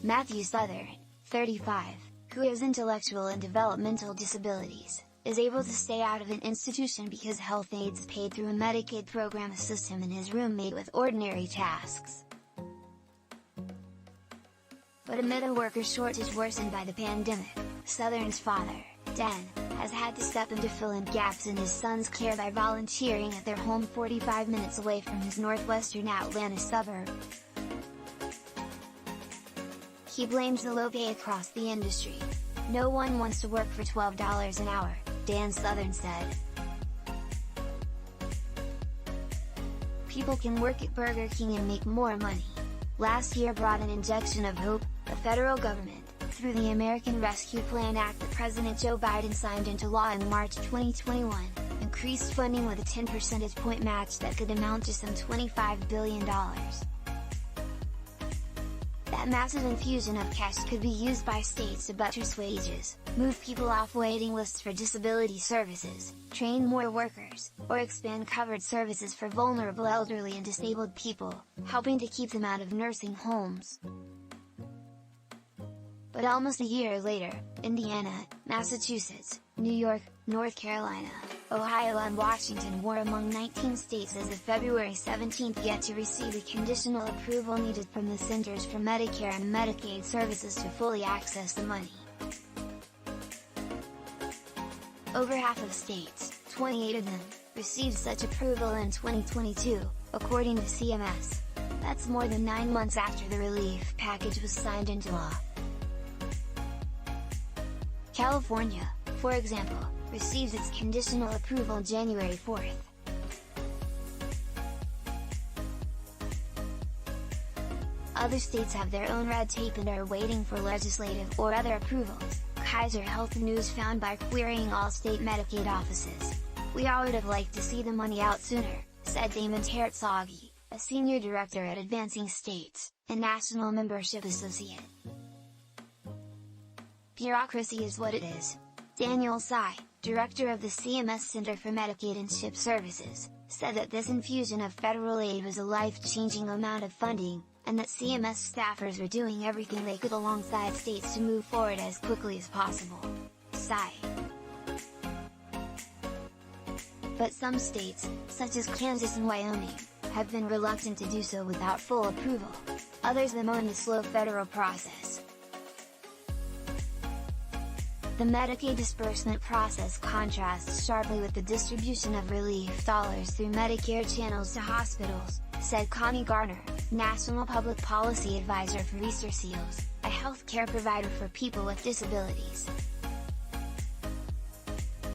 Matthew Southern, 35, who has intellectual and developmental disabilities, is able to stay out of an institution because health aides paid through a Medicaid program assist him and his roommate with ordinary tasks. But amid a worker shortage worsened by the pandemic, Southern's father, Dan, has had to step in to fill in gaps in his son's care by volunteering at their home 45 minutes away from his northwestern Atlanta suburb. He blames the low pay across the industry. "No one wants to work for $12 an hour," Dan Southern said. "People can work at Burger King and make more money." Last year brought an injection of hope. The federal government, through the American Rescue Plan Act that President Joe Biden signed into law in March 2021, increased funding with a 10 percentage point match that could amount to some $25 billion. That massive infusion of cash could be used by states to buttress wages, move people off waiting lists for disability services, train more workers, or expand covered services for vulnerable elderly and disabled people, helping to keep them out of nursing homes. But almost a year later, Indiana, Massachusetts, New York, North Carolina, Ohio and Washington were among 19 states as of February 17 yet to receive the conditional approval needed from the Centers for Medicare and Medicaid Services to fully access the money. Over half of states, 28 of them, received such approval in 2022, according to CMS. That's more than 9 months after the relief package was signed into law. California, for example, received its conditional approval January 4th. Other states have their own red tape and are waiting for legislative or other approvals, Kaiser Health News found by querying all state Medicaid offices. "We all would have liked to see the money out sooner," said Damon Terzaghi, a senior director at Advancing States, a national membership associate. "Bureaucracy is what it is." Daniel Tsai, director of the CMS Center for Medicaid and CHIP Services, said that this infusion of federal aid was a life-changing amount of funding, and that CMS staffers are doing everything they could alongside states to move forward as quickly as possible. Tsai. But some states, such as Kansas and Wyoming, have been reluctant to do so without full approval. Others bemoan the slow federal process. The Medicaid disbursement process contrasts sharply with the distribution of relief dollars through Medicare channels to hospitals, said Connie Garner, National Public Policy Advisor for Easter Seals, a health care provider for people with disabilities.